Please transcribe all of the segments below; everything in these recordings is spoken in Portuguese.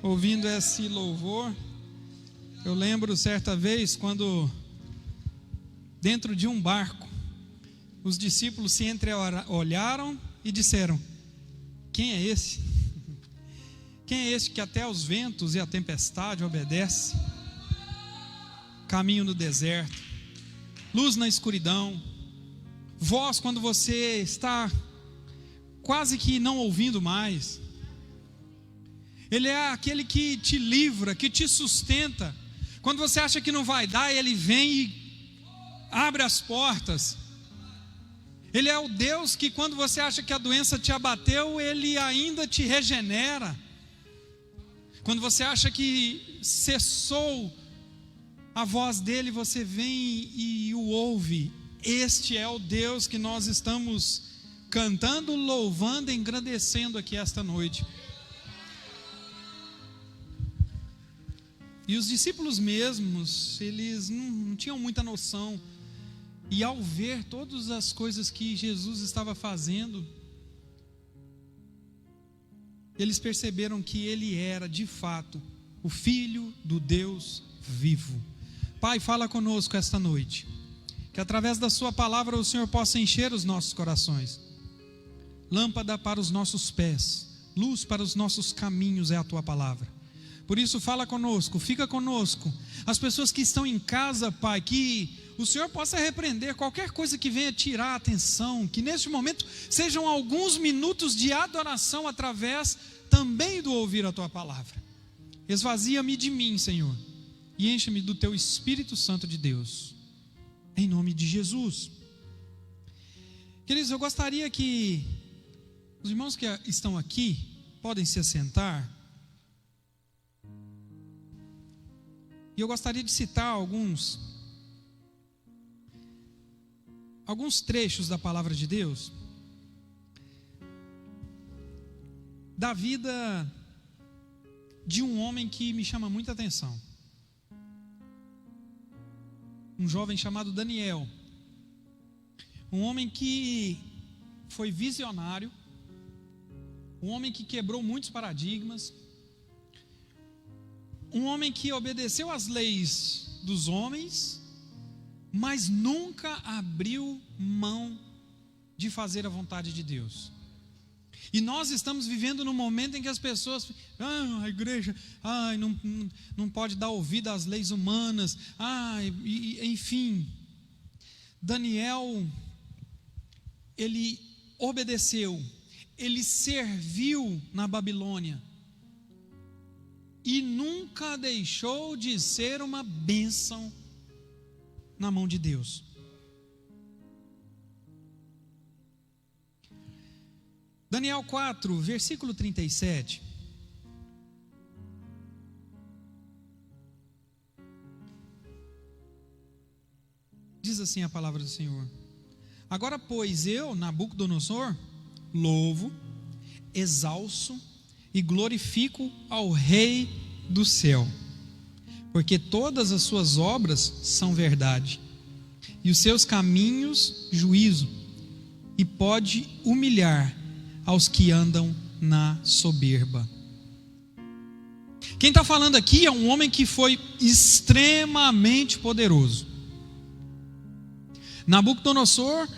ouvindo esse louvor, eu lembro certa vez quando, dentro de um barco, os discípulos se entreolharam e disseram: quem é esse? Quem é esse que até os ventos e a tempestade obedece? Caminho no deserto, luz na escuridão, voz quando você está quase que não ouvindo mais. Ele é aquele que te livra, que te sustenta. Quando você acha que não vai dar, Ele vem e abre as portas. Ele é o Deus que, quando você acha que a doença te abateu, Ele ainda te regenera. Quando você acha que cessou a voz dEle, você vem e o ouve. Este é o Deus que nós estamos cantando, louvando, engrandecendo aqui esta noite. E os discípulos mesmos, eles não tinham muita noção. E ao ver todas as coisas que Jesus estava fazendo, eles perceberam que Ele era, de fato, o Filho do Deus vivo. Pai, fala conosco esta noite. Que através da Sua palavra o Senhor possa encher os nossos corações. Lâmpada para os nossos pés, luz para os nossos caminhos é a Tua palavra. Por isso fala conosco, fica conosco. As pessoas que estão em casa, Pai, que o Senhor possa repreender qualquer coisa que venha tirar a atenção. Que neste momento sejam alguns minutos de adoração através também do ouvir a Tua palavra. Esvazia-me de mim, Senhor, e enche-me do Teu Espírito Santo de Deus. Em nome de Jesus. Queridos, eu gostaria que os irmãos que estão aqui podem se assentar. E eu gostaria de citar alguns trechos da palavra de Deus, da vida de um homem que me chama muita atenção. Um jovem chamado Daniel. Um homem que foi visionário, um homem que quebrou muitos paradigmas, um homem que obedeceu às leis dos homens, mas nunca abriu mão de fazer a vontade de Deus. E nós estamos vivendo num momento em que as pessoas, a igreja, não pode dar ouvido às leis humanas, enfim. Daniel, ele obedeceu, ele serviu na Babilônia, e nunca deixou de ser uma bênção na mão de Deus. Daniel 4, versículo 37. Diz assim a palavra do Senhor: agora, pois, eu, Nabucodonosor, louvo, exalço e glorifico ao Rei do céu, porque todas as suas obras são verdade, e os seus caminhos juízo, e pode humilhar aos que andam na soberba. Quem está falando aqui é um homem que foi extremamente poderoso. Nabucodonosor,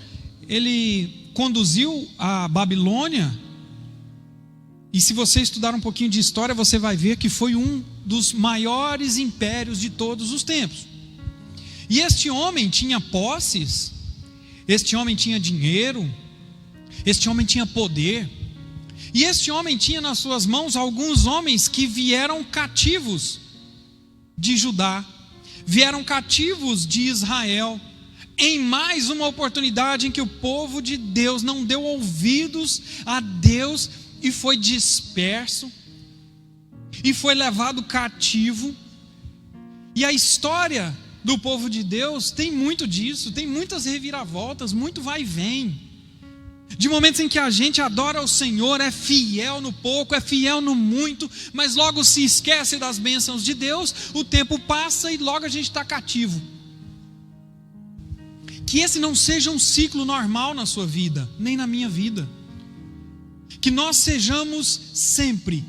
ele conduziu a Babilônia. E se você estudar um pouquinho de história, você vai ver que foi um dos maiores impérios de todos os tempos. E este homem tinha posses, este homem tinha dinheiro, este homem tinha poder, e este homem tinha nas suas mãos alguns homens que vieram cativos de Judá, vieram cativos de Israel, em mais uma oportunidade em que o povo de Deus não deu ouvidos a Deus, e foi disperso, e foi levado cativo. E a história do povo de Deus tem muito disso, tem muitas reviravoltas, muito vai e vem, de momentos em que a gente adora o Senhor, é fiel no pouco, é fiel no muito, mas logo se esquece das bênçãos de Deus, o tempo passa e logo a gente está cativo. Que esse não seja um ciclo normal na sua vida, nem na minha vida. Que nós sejamos sempre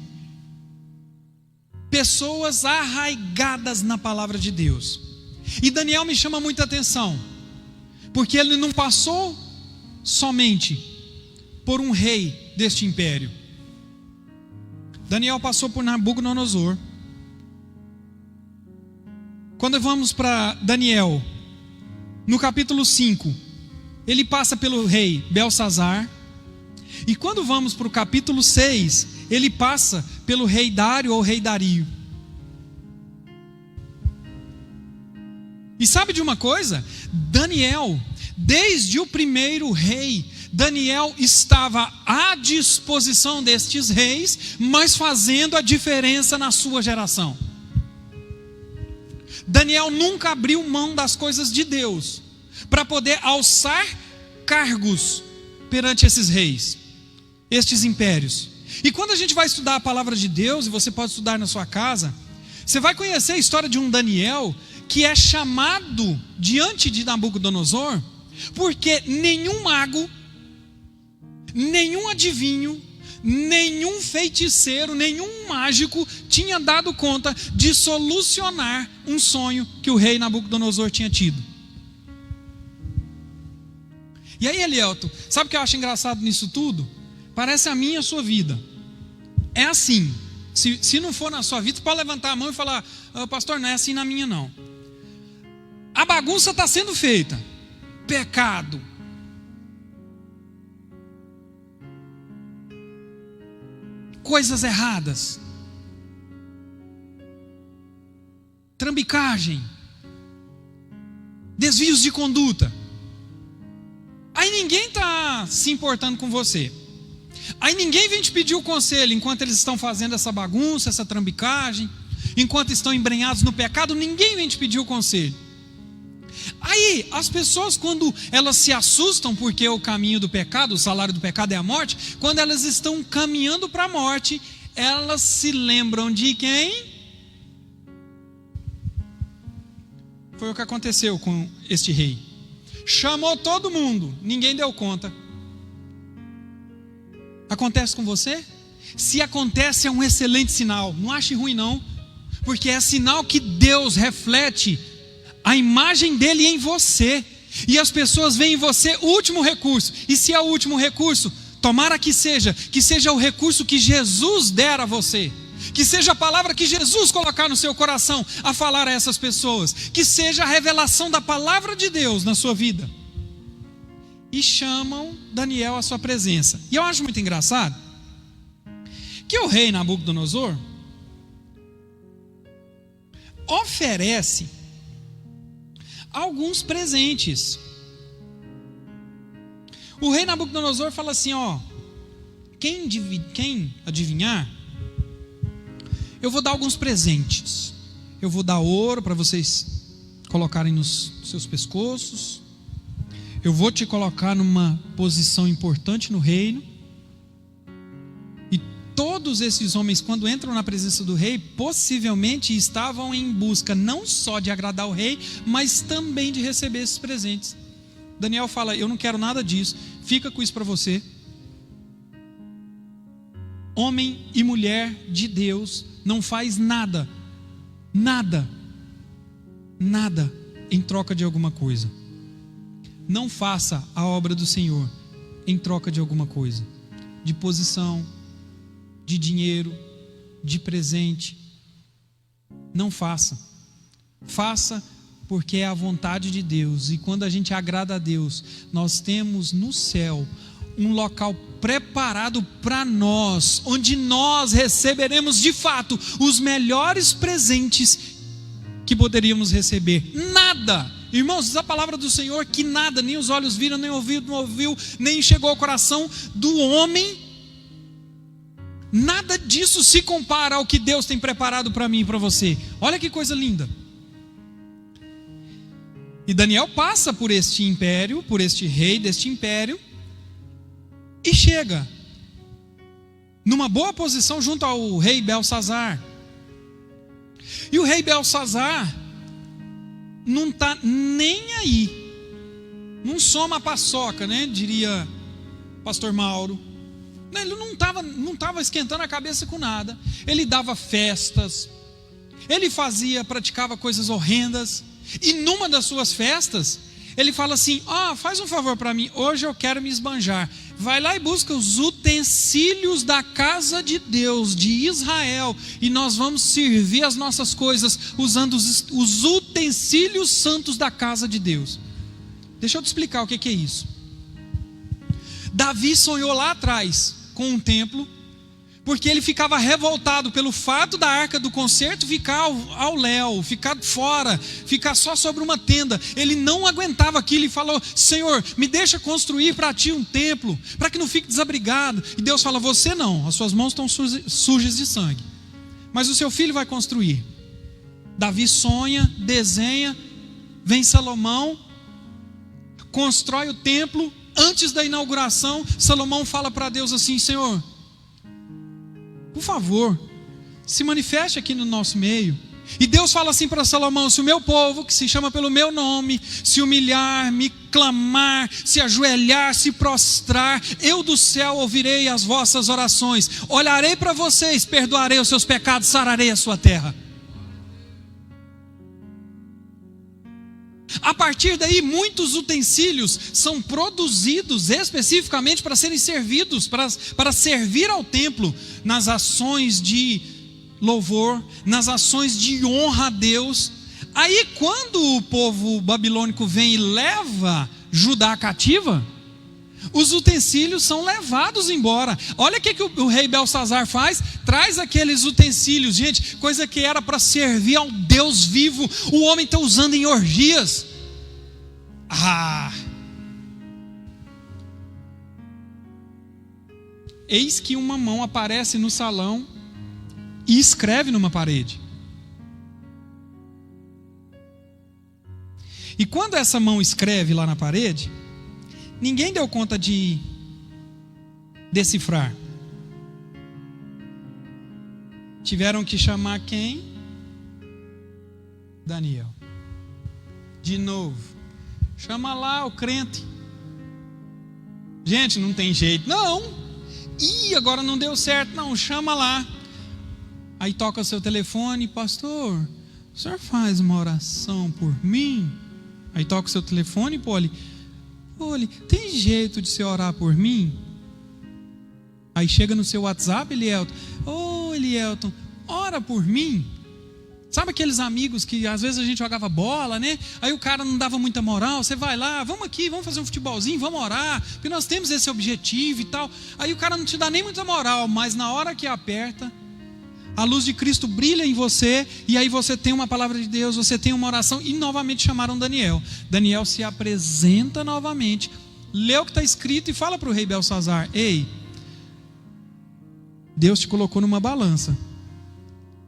pessoas arraigadas na palavra de Deus. E Daniel me chama muita atenção, porque ele não passou somente por um rei deste império. Daniel passou por Nabucodonosor. Quando vamos para Daniel, no capítulo 5, ele passa pelo rei Belsazar. E quando vamos para o capítulo 6, ele passa pelo rei Dário ou rei Dario. E sabe de uma coisa? Daniel, desde o primeiro rei, Daniel estava à disposição destes reis, mas fazendo a diferença na sua geração. Daniel nunca abriu mão das coisas de Deus para poder alçar cargos perante esses reis, estes impérios. E quando a gente vai estudar a palavra de Deus, e você pode estudar na sua casa, você vai conhecer a história de um Daniel que é chamado diante de Nabucodonosor, porque nenhum mago, nenhum adivinho, nenhum feiticeiro, nenhum mágico tinha dado conta de solucionar um sonho que o rei Nabucodonosor tinha tido. E aí, Elielto, sabe o que eu acho engraçado nisso tudo? Parece a minha e a sua vida. É assim. Se não for na sua vida, você pode levantar a mão e falar: pastor, não é assim na minha não. A bagunça está sendo feita. Pecado. Coisas erradas. Trambicagem. Desvios de conduta. Aí ninguém está se importando com você. Aí ninguém vem te pedir o conselho enquanto eles estão fazendo essa bagunça, essa trambicagem, enquanto estão embrenhados no pecado, ninguém vem te pedir o conselho. Aí as pessoas, quando elas se assustam porque o caminho do pecado, o salário do pecado é a morte, quando elas estão caminhando para a morte, elas se lembram de quem? Foi o que aconteceu com este rei. Chamou todo mundo, ninguém deu conta. Acontece com você? Se acontece, é um excelente sinal. Não ache ruim não, porque é sinal que Deus reflete a imagem dele em você, e as pessoas veem em você o último recurso. E se é o último recurso, tomara que seja o recurso que Jesus der a você, que seja a palavra que Jesus colocar no seu coração a falar a essas pessoas, que seja a revelação da palavra de Deus na sua vida. E chamam Daniel à sua presença. E eu acho muito engraçado que o rei Nabucodonosor oferece alguns presentes. O rei Nabucodonosor fala assim: quem adivinhar, eu vou dar alguns presentes. Eu vou dar ouro para vocês colocarem nos seus pescoços. Eu vou te colocar numa posição importante no reino. E todos esses homens, quando entram na presença do rei, possivelmente estavam em busca não só de agradar o rei, mas também de receber esses presentes. Daniel fala: eu não quero nada disso, fica com isso para você. Homem e mulher de Deus não faz nada em troca de alguma coisa. Não faça a obra do Senhor em troca de alguma coisa, de posição, de dinheiro, de presente. Não faça. Faça porque é a vontade de Deus. E quando a gente agrada a Deus, nós temos no céu um local preparado para nós, onde nós receberemos de fato os melhores presentes que poderíamos receber. Nada, irmãos, diz a palavra do Senhor que nada, nem os olhos viram, nem o ouvido não ouviu, nem chegou ao coração do homem, nada disso se compara ao que Deus tem preparado para mim e para você. Olha que coisa linda. E Daniel passa por este império, por este rei deste império, e chega numa boa posição junto ao rei Belsazar. E o rei Belsazar não está nem aí, não soma a paçoca, né? Diria pastor Mauro. Ele não estava esquentando a cabeça com nada. Ele dava festas, Ele praticava coisas horrendas. E numa das suas festas, ele fala assim: faz um favor para mim, hoje eu quero me esbanjar. Vai lá e busca os utensílios da casa de Deus, de Israel, e nós vamos servir as nossas coisas usando os utensílios santos da casa de Deus. Deixa eu te explicar o que é isso. Davi sonhou lá atrás com um templo, porque ele ficava revoltado pelo fato da arca do concerto ficar ao léu, ficar fora, ficar só sobre uma tenda. Ele não aguentava aquilo e falou: Senhor, me deixa construir para ti um templo, para que não fique desabrigado. E Deus fala: você não, as suas mãos estão sujas de sangue, mas o seu filho vai construir. Davi sonha, desenha, vem Salomão, constrói o templo. Antes da inauguração, Salomão fala para Deus assim: Senhor, por favor, se manifeste aqui no nosso meio. E Deus fala assim para Salomão: se o meu povo, que se chama pelo meu nome, se humilhar, me clamar, se ajoelhar, se prostrar, eu do céu ouvirei as vossas orações, olharei para vocês, perdoarei os seus pecados, sararei a sua terra. A partir daí, muitos utensílios são produzidos especificamente para serem servidos, para servir ao templo, nas ações de louvor, nas ações de honra a Deus. Aí, quando o povo babilônico vem e leva Judá cativa, os utensílios são levados embora. Olha o que o rei Belsazar faz: traz aqueles utensílios, gente, coisa que era para servir ao Deus vivo, o homem está usando em orgias. Eis que uma mão aparece no salão e escreve numa parede. E quando essa mão escreve lá na parede, ninguém deu conta de decifrar. Tiveram que chamar quem? Daniel. De novo, chama lá o crente. Gente, não tem jeito, não. Agora não deu certo, não, chama lá. Aí toca o seu telefone: pastor, o senhor faz uma oração por mim? Aí toca o seu telefone: Poli, tem jeito de você orar por mim? Aí chega no seu WhatsApp: Elielton, ora por mim. Sabe aqueles amigos que às vezes a gente jogava bola, né? Aí o cara não dava muita moral. Você vai lá: vamos aqui, vamos fazer um futebolzinho, vamos orar, porque nós temos esse objetivo e tal. Aí o cara não te dá nem muita moral, mas na hora que aperta, a luz de Cristo brilha em você, e aí você tem uma palavra de Deus, você tem uma oração. E novamente chamaram Daniel. Daniel se apresenta novamente, lê o que está escrito e fala para o rei Belsazar: ei, Deus te colocou numa balança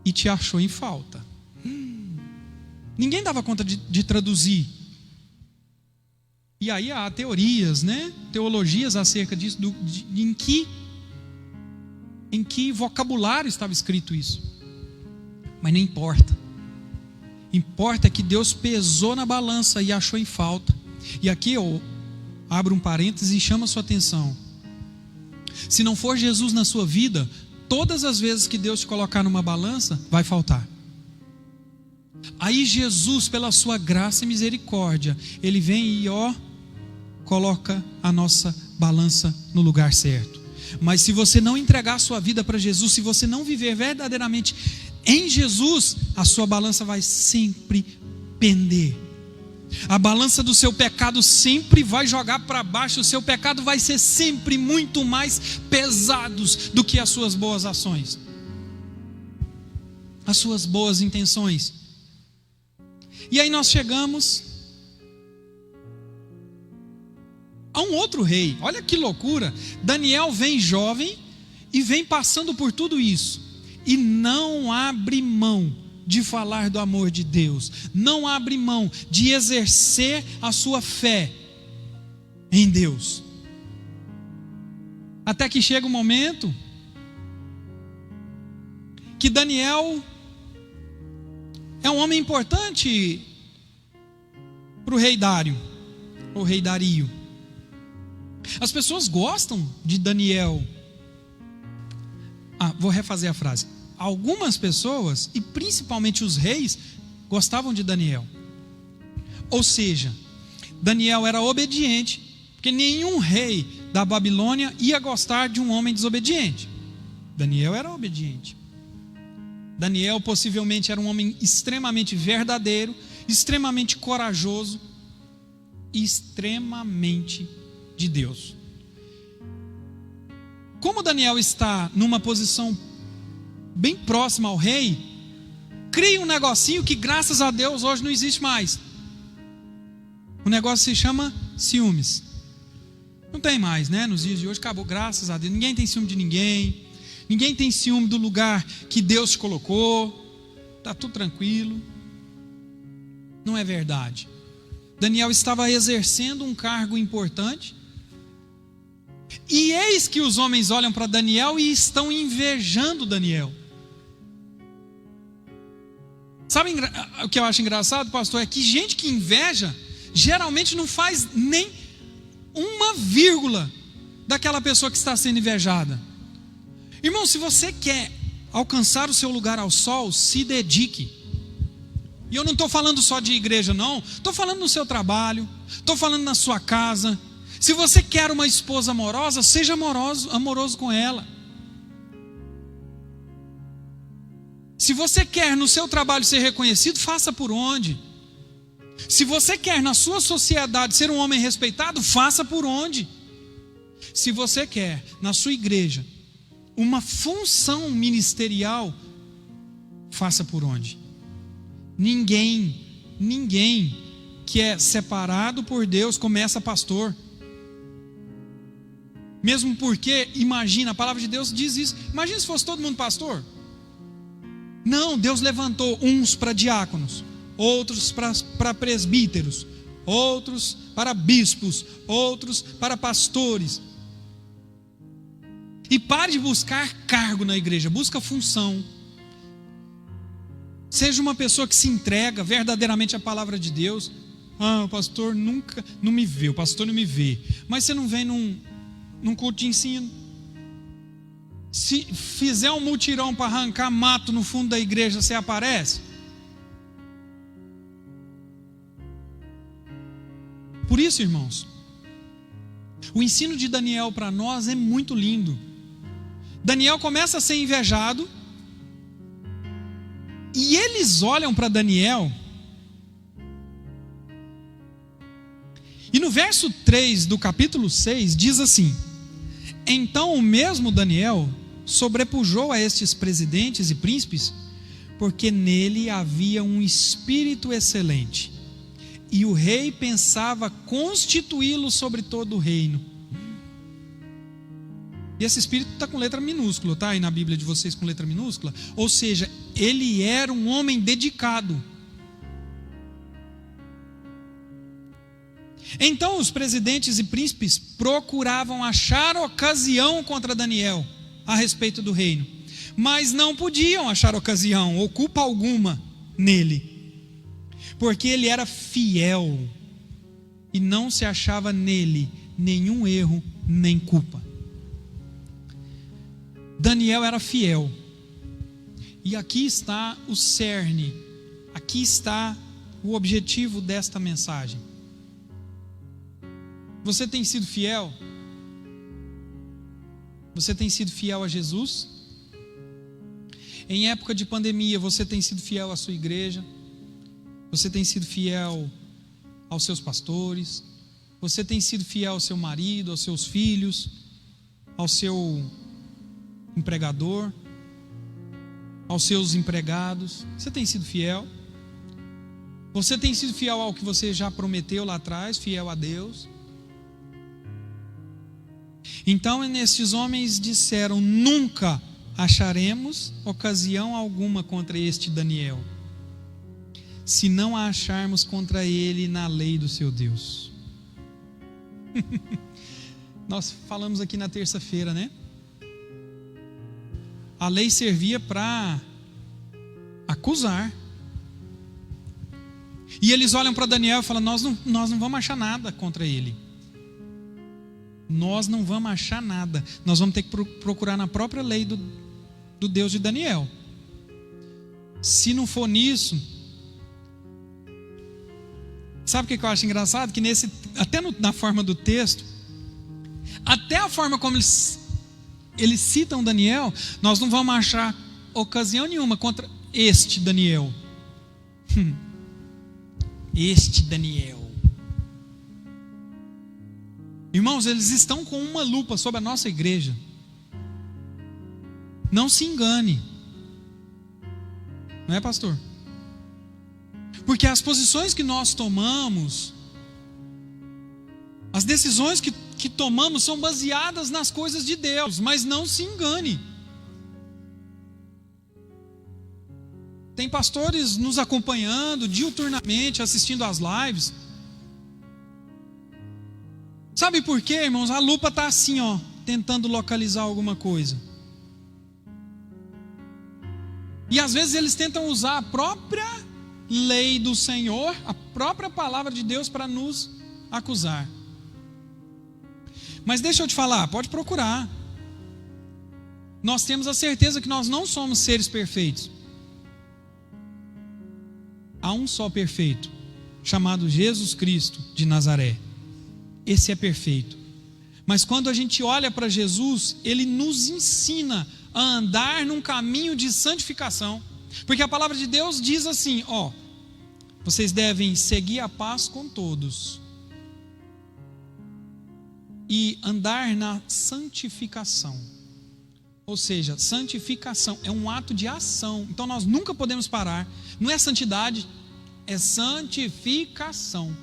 e te achou em falta. Ninguém dava conta de traduzir. E aí há teorias, né? Teologias acerca disso, em que vocabulário estava escrito isso. Mas não importa. Importa que Deus pesou na balança e achou em falta. E aqui eu abro um parênteses e chamo a sua atenção. Se não for Jesus na sua vida, todas as vezes que Deus te colocar numa balança, vai faltar. Aí Jesus, pela sua graça e misericórdia, Ele vem e coloca a nossa balança no lugar certo. Mas se você não entregar a sua vida para Jesus, se você não viver verdadeiramente em Jesus, a sua balança vai sempre pender. A balança do seu pecado sempre vai jogar para baixo. O seu pecado vai ser sempre muito mais pesados do que as suas boas ações, as suas boas intenções. E aí nós chegamos a um outro rei. Olha que loucura. Daniel vem jovem e vem passando por tudo isso, e não abre mão de falar do amor de Deus, não abre mão de exercer a sua fé em Deus. Até que chega um momento que Daniel é um homem importante para o rei Dário, ou rei Dario. As pessoas gostam de Daniel. Vou refazer a frase. algumas pessoas, e principalmente os reis, gostavam de Daniel. Ou seja, Daniel era obediente, porque nenhum rei da Babilônia ia gostar de um homem desobediente. Daniel era obediente. Daniel possivelmente era um homem extremamente verdadeiro, extremamente corajoso e extremamente de Deus. Como Daniel está numa posição bem próxima ao rei, cria um negocinho que graças a Deus hoje não existe mais. O negócio se chama ciúmes. Não tem mais, né? Nos dias de hoje acabou, graças a Deus. Ninguém tem ciúme de ninguém. Ninguém tem ciúme do lugar que Deus te colocou. Está tudo tranquilo. Não é verdade. Daniel estava exercendo um cargo importante. E eis que os homens olham para Daniel e estão invejando Daniel. Sabe o que eu acho engraçado, pastor? É que gente que inveja geralmente não faz nem uma vírgula daquela pessoa que está sendo invejada. Irmão, se você quer alcançar o seu lugar ao sol, se dedique. E eu não estou falando só de igreja, não. Estou falando no seu trabalho, estou falando na sua casa. Se você quer uma esposa amorosa, seja amoroso com ela. Se você quer no seu trabalho ser reconhecido, faça por onde. Se você quer na sua sociedade ser um homem respeitado, faça por onde. Se você quer na sua igreja uma função ministerial, faça por onde. Ninguém que é separado por Deus começa pastor. Mesmo porque, imagina, a palavra de Deus diz isso. Imagina se fosse todo mundo pastor. Não, Deus levantou uns para diáconos, outros para presbíteros, outros para bispos, outros para pastores. E pare de buscar cargo na igreja, busca função. Seja uma pessoa que se entrega verdadeiramente à palavra de Deus. Ah, o pastor nunca não me vê, o pastor não me vê. Mas você não vem num culto de ensino. Se fizer um mutirão para arrancar mato no fundo da igreja, você aparece? Por isso, irmãos, o ensino de Daniel para nós é muito lindo. Daniel começa a ser invejado, e eles olham para Daniel, e no verso 3 do capítulo 6 diz assim: então o mesmo Daniel sobrepujou a estes presidentes e príncipes, porque nele havia um espírito excelente, e o rei pensava constituí-lo sobre todo o reino. E esse espírito está com letra minúscula, tá? Aí na Bíblia de vocês com letra minúscula. Ou seja, ele era um homem dedicado. Então os presidentes e príncipes procuravam achar ocasião contra Daniel a respeito do reino, mas não podiam achar ocasião ou culpa alguma nele, porque ele era fiel e não se achava nele nenhum erro nem culpa. Daniel era fiel, e aqui está o cerne, aqui está o objetivo desta mensagem. Você tem sido fiel? Você tem sido fiel a Jesus? Em época de pandemia, você tem sido fiel à sua igreja? Você tem sido fiel aos seus pastores? Você tem sido fiel ao seu marido, aos seus filhos, ao seu empregador, aos seus empregados? Você tem sido fiel? Você tem sido fiel ao que você já prometeu lá atrás, fiel a Deus? Então estes homens disseram: nunca acharemos ocasião alguma contra este Daniel, se não a acharmos contra ele na lei do seu Deus. Nós falamos aqui na terça-feira, né? A lei servia para acusar. E eles olham para Daniel e falam: nós não vamos achar nada contra ele. Nós não vamos achar nada. Nós vamos ter que procurar na própria lei do Deus de Daniel. Se não for nisso, sabe o que eu acho engraçado? Que na forma do texto, até a forma como eles citam Daniel, nós não vamos achar ocasião nenhuma contra este Daniel. Este Daniel. Irmãos, eles estão com uma lupa sobre a nossa igreja. Não se engane. Não é, pastor? Porque as posições que nós tomamos, as decisões que tomamos são baseadas nas coisas de Deus. Mas não se engane. Tem pastores nos acompanhando diuturnamente, assistindo às lives. Sabe por quê, irmãos? A lupa está assim, ó, tentando localizar alguma coisa. E às vezes eles tentam usar a própria lei do Senhor, a própria palavra de Deus para nos acusar. Mas deixa eu te falar, pode procurar. Nós temos a certeza que nós não somos seres perfeitos. Há um só perfeito, chamado Jesus Cristo de Nazaré. Esse é perfeito. Mas quando a gente olha para Jesus, Ele nos ensina a andar num caminho de santificação. Porque a palavra de Deus diz assim, ó, vocês devem seguir a paz com todos e andar na santificação. Ou seja, santificação é um ato de ação. Então nós nunca podemos parar. Não é santidade, é santificação.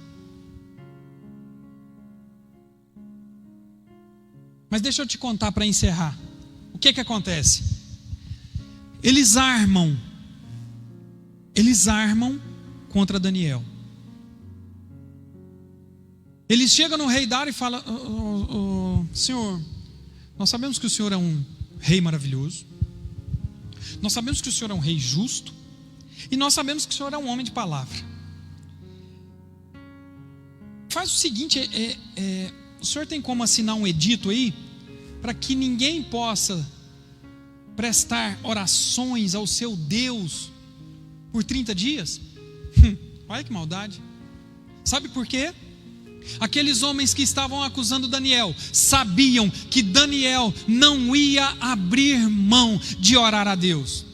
Mas deixa eu te contar para encerrar. O que acontece? Eles armam contra Daniel. Eles chegam no rei Dário e falam: Senhor, nós sabemos que o Senhor é um rei maravilhoso, nós sabemos que o Senhor é um rei justo, e nós sabemos que o Senhor é um homem de palavra. Faz o seguinte, o Senhor tem como assinar um edito aí, para que ninguém possa prestar orações ao seu Deus por 30 dias? Olha que maldade. Sabe por quê? Aqueles homens que estavam acusando Daniel sabiam que Daniel não ia abrir mão de orar a Deus.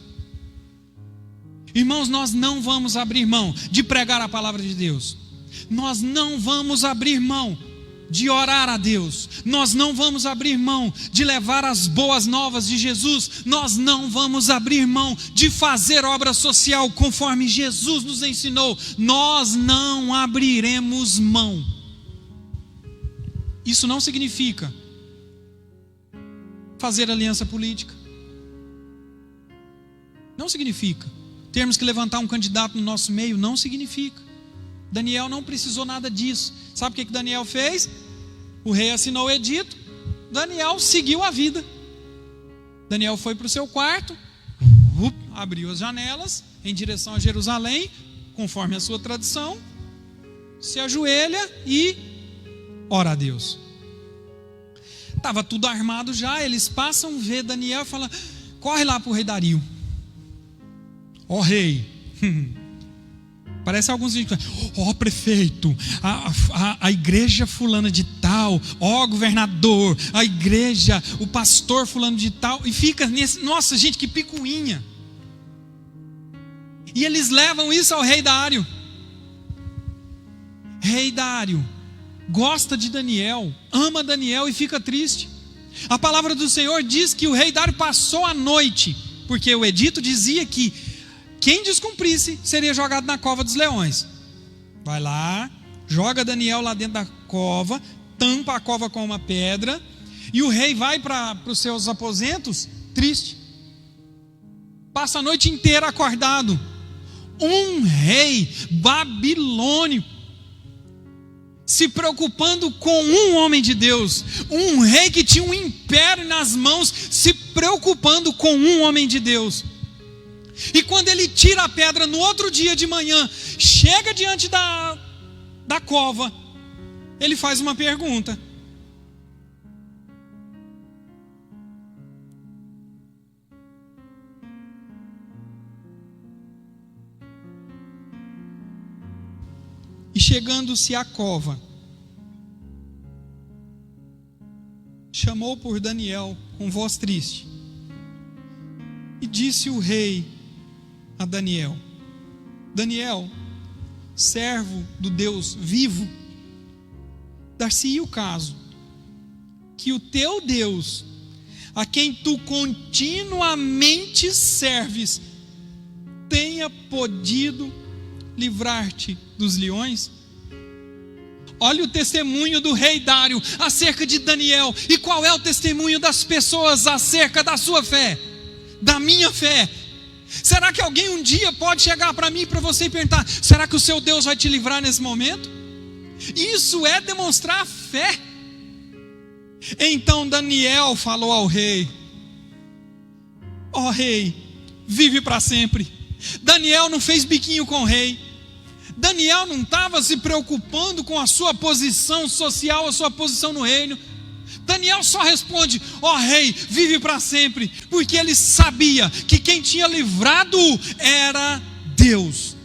Irmãos, nós não vamos abrir mão de pregar a palavra de Deus. Nós não vamos abrir mão de orar a Deus. Nós não vamos abrir mão de levar as boas novas de Jesus. Nós não vamos abrir mão de fazer obra social conforme Jesus nos ensinou. Nós não abriremos mão. Isso não significa fazer aliança política. Não significa termos que levantar um candidato no nosso meio. Não significa. Daniel não precisou nada disso. Sabe o que Daniel fez? O rei assinou o edito. Daniel seguiu a vida. Daniel foi para o seu quarto, abriu as janelas em direção a Jerusalém, conforme a sua tradição, se ajoelha e ora a Deus. Estava tudo armado já. Eles passam, vê Daniel e falam: corre lá para o rei Dario. Ó rei. Parece alguns vídeos. Ó prefeito, a igreja fulana de tal, ó governador, a igreja, o pastor fulano de tal. E fica nesse, nossa gente, que picuinha. E eles levam isso ao rei Dário. Rei Dário gosta de Daniel, ama Daniel e fica triste. A palavra do Senhor diz que o rei Dário passou a noite, porque o edito dizia que quem descumprisse seria jogado na cova dos leões. Vai lá, joga Daniel lá dentro da cova, tampa a cova com uma pedra, e o rei vai para os seus aposentos triste. Passa a noite inteira acordado. Um rei babilônico se preocupando com um homem de Deus, um rei que tinha um império nas mãos, se preocupando com um homem de Deus. E quando ele tira a pedra no outro dia de manhã, chega diante da cova, ele faz uma pergunta: E chegando-se à cova, chamou por Daniel com voz triste. E disse o rei a Daniel: Daniel, servo do Deus vivo, dar-se-ia o caso que o teu Deus, a quem tu continuamente serves, tenha podido livrar-te dos leões? Olha o testemunho do rei Dário acerca de Daniel. E qual é o testemunho das pessoas acerca da sua fé, da minha fé? Será que alguém um dia pode chegar para mim e para você e perguntar: será que o seu Deus vai te livrar nesse momento? Isso é demonstrar fé. Então Daniel falou ao rei: ó rei, vive para sempre. Daniel não fez biquinho com o rei. Daniel não estava se preocupando com a sua posição social, a sua posição no reino. Daniel só responde: ó rei, vive para sempre, porque ele sabia que quem tinha livrado era Deus.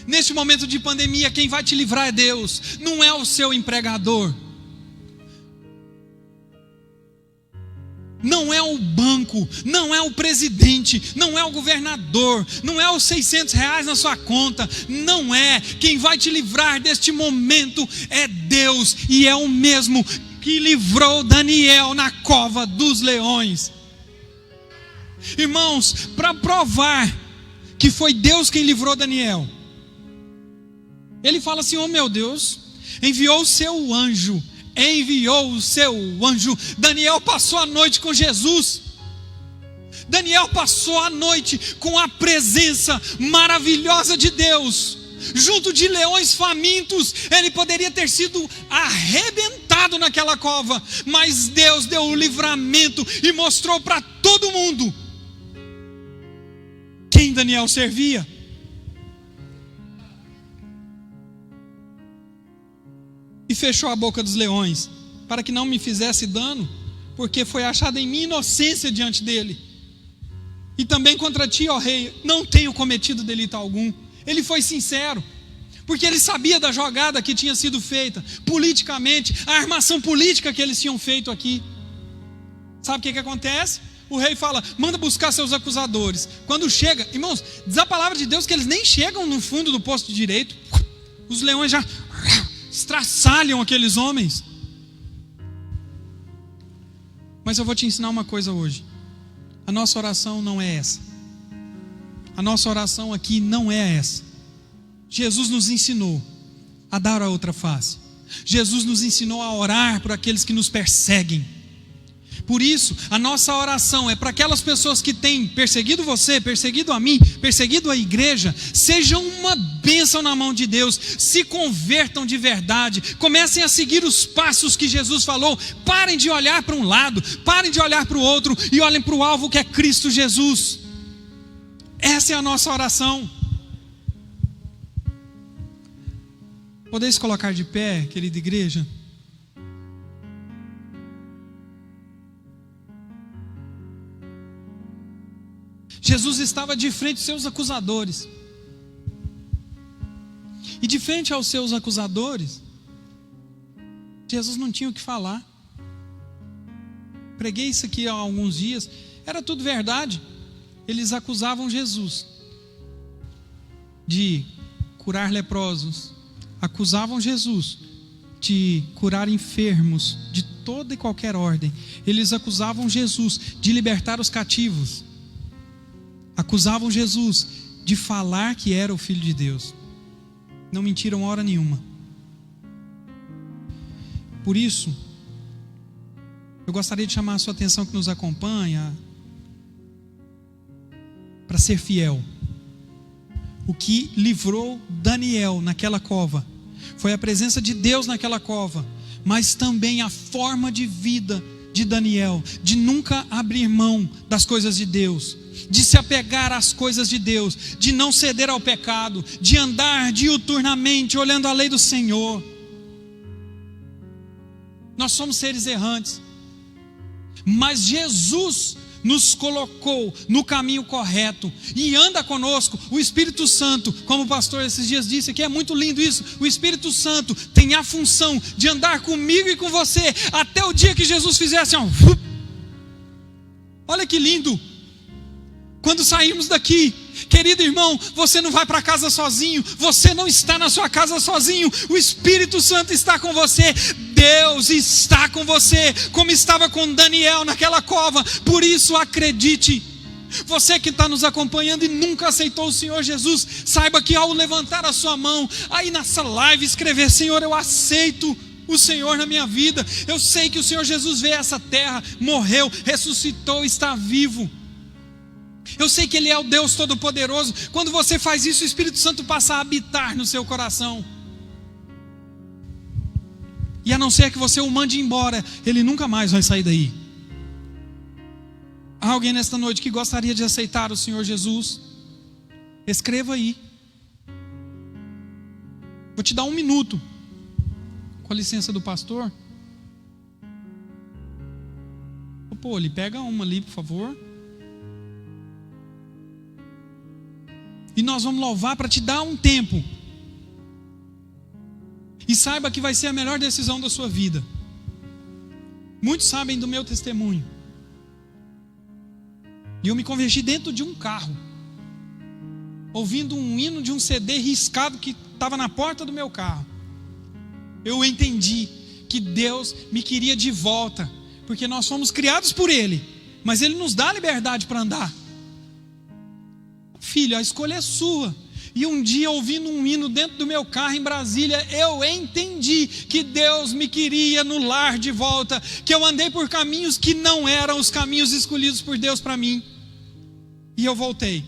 Neste momento de pandemia, quem vai te livrar é Deus, não é o seu empregador, não é o banco, não é o presidente, não é o governador, não é os R$600 na sua conta, não é. Quem vai te livrar deste momento é Deus, e é o mesmo que livrou Daniel na cova dos leões. Irmãos, para provar que foi Deus quem livrou Daniel, ele fala assim: oh meu Deus, enviou o seu anjo. Daniel passou a noite com Jesus. Daniel passou a noite com a presença maravilhosa de Deus, junto de leões famintos. Ele poderia ter sido arrebentado naquela cova, mas Deus deu o livramento e mostrou para todo mundo quem Daniel servia. E fechou a boca dos leões, para que não me fizesse dano, porque foi achada em mim inocência diante dele. E também contra ti, ó rei, não tenho cometido delito algum. Ele foi sincero, porque ele sabia da jogada que tinha sido feita, politicamente, a armação política que eles tinham feito aqui. Sabe o que acontece? O rei fala: manda buscar seus acusadores. Quando chega, irmãos, diz a palavra de Deus que eles nem chegam no fundo do posto de direito, os leões já estraçalham aqueles homens. Mas eu vou te ensinar uma coisa hoje. A nossa oração não é essa. A nossa oração aqui não é essa. Jesus nos ensinou a dar a outra face. Jesus nos ensinou a orar por aqueles que nos perseguem. Por isso, a nossa oração é para aquelas pessoas que têm perseguido você, perseguido a mim, perseguido a igreja. Sejam uma bênção na mão de Deus, se convertam de verdade, comecem a seguir os passos que Jesus falou. Parem de olhar para um lado, parem de olhar para o outro e olhem para o alvo que é Cristo Jesus. Essa é a nossa oração. Podeis colocar de pé, querida igreja? Jesus estava de frente aos seus acusadores. E de frente aos seus acusadores, Jesus não tinha o que falar. Preguei isso aqui há alguns dias. Era tudo verdade. Eles acusavam Jesus de curar leprosos, acusavam Jesus de curar enfermos de toda e qualquer ordem. Eles acusavam Jesus de libertar os cativos. Acusavam Jesus de falar que era o Filho de Deus. Não mentiram hora nenhuma. Por isso, eu gostaria de chamar a sua atenção, que nos acompanha, para ser fiel. O que livrou Daniel naquela cova foi a presença de Deus naquela cova, mas também a forma de vida de Daniel, de nunca abrir mão das coisas de Deus, de se apegar às coisas de Deus, de não ceder ao pecado, de andar diuturnamente olhando a lei do Senhor. Nós somos seres errantes, mas Jesus nos colocou no caminho correto e anda conosco. O Espírito Santo, como o pastor esses dias disse aqui, é muito lindo isso. O Espírito Santo tem a função de andar comigo e com você até o dia que Jesus fizesse olha que lindo. Quando sairmos daqui, querido irmão, você não vai para casa sozinho, você não está na sua casa sozinho, o Espírito Santo está com você, Deus está com você, como estava com Daniel naquela cova. Por isso acredite. Você que está nos acompanhando e nunca aceitou o Senhor Jesus, saiba que ao levantar a sua mão, aí nessa live escrever: Senhor, eu aceito o Senhor na minha vida, eu sei que o Senhor Jesus veio a essa terra, morreu, ressuscitou, está vivo, eu sei que Ele é o Deus Todo-Poderoso. Quando você faz isso, o Espírito Santo passa a habitar no seu coração, e a não ser que você o mande embora, Ele nunca mais vai sair daí. Há alguém nesta noite que gostaria de aceitar o Senhor Jesus? Escreva aí. Vou te dar 1 minuto, com a licença do pastor. Pô, ele pega uma ali, por favor. E nós vamos louvar para te dar um tempo. E saiba que vai ser a melhor decisão da sua vida. Muitos sabem do meu testemunho. E eu me converti dentro de um carro, ouvindo um hino de um CD riscado que estava na porta do meu carro. Eu entendi que Deus me queria de volta, porque nós fomos criados por Ele, mas Ele nos dá liberdade para andar. Filho, a escolha é sua. E um dia, ouvindo um hino dentro do meu carro em Brasília, eu entendi que Deus me queria no lar de volta, que eu andei por caminhos que não eram os caminhos escolhidos por Deus para mim, e eu voltei.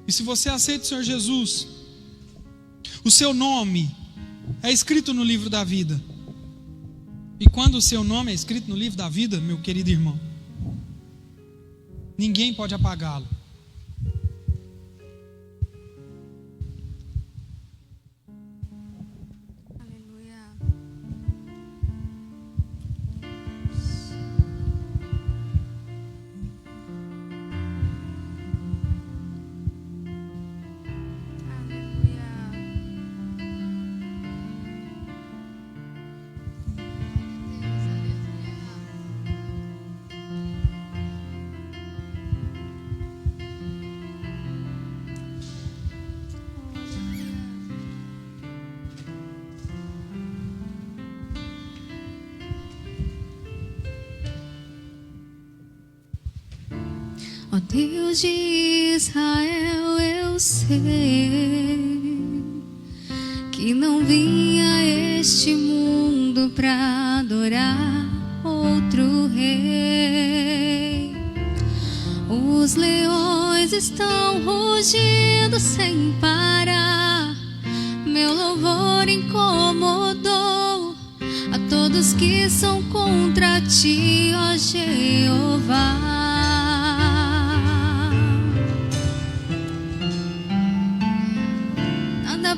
E se você aceita o Senhor Jesus, o seu nome é escrito no livro da vida. E quando o seu nome é escrito no livro da vida, meu querido irmão, ninguém pode apagá-lo. Ó Deus de Israel, eu sei que não vim a este mundo pra adorar outro rei. Os leões estão rugindo sem parar, meu louvor incomodou a todos que são contra ti, ó Jeová.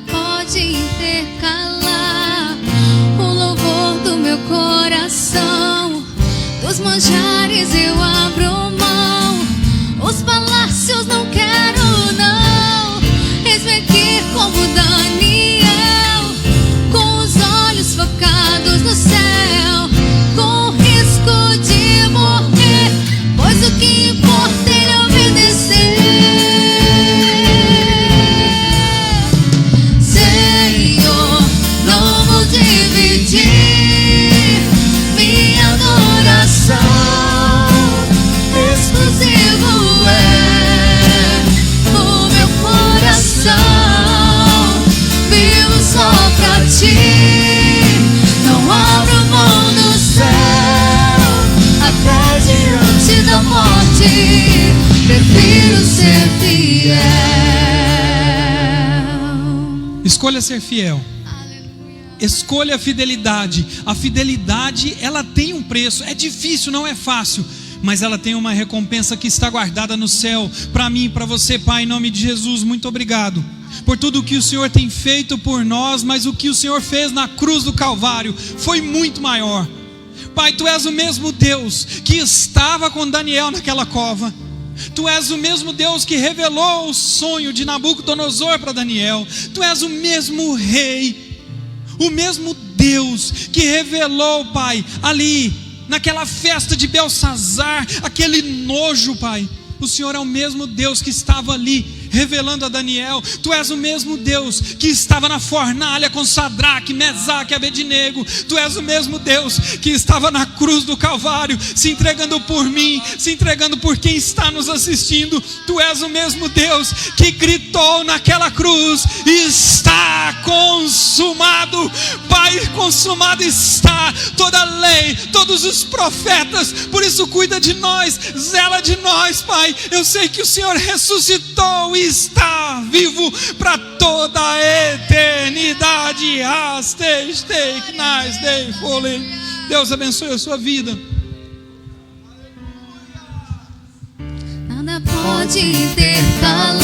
Pode intercalar o louvor do meu coração. Dos manjares eu abro mão, os palácios não quero não. Eis-me aqui como Daniel, com os olhos focados no céu, com o risco de morrer, pois o que importa é obedecer. Minha adoração exclusivo é o meu coração, vivo só pra ti, não abro mão do céu, até diante da morte, prefiro ser fiel. Escolha ser fiel. Escolha a fidelidade. A fidelidade, ela tem um preço. É difícil, não é fácil, mas ela tem uma recompensa que está guardada no céu, para mim e para você, Pai, em nome de Jesus. Muito obrigado por tudo o que o Senhor tem feito por nós, mas o que o Senhor fez na cruz do Calvário foi muito maior. Pai, Tu és o mesmo Deus que estava com Daniel naquela cova. Tu és o mesmo Deus que revelou o sonho de Nabucodonosor para Daniel. Tu és o mesmo Rei, o mesmo Deus que revelou, Pai, ali naquela festa de Belsazar, aquele nojo, Pai. O Senhor é o mesmo Deus que estava ali revelando a Daniel. Tu és o mesmo Deus que estava na fornalha com Sadraque, Mesaque e Abednego. Tu és o mesmo Deus que estava na cruz do Calvário, se entregando por mim, se entregando por quem está nos assistindo. Tu és o mesmo Deus que gritou naquela cruz: está consumado. Pai, consumado está toda a lei, todos os profetas. Por isso cuida de nós, zela de nós, Pai. Eu sei que o Senhor ressuscitou e está vivo para toda a eternidade. Deus abençoe a sua vida. Nada pode intercalar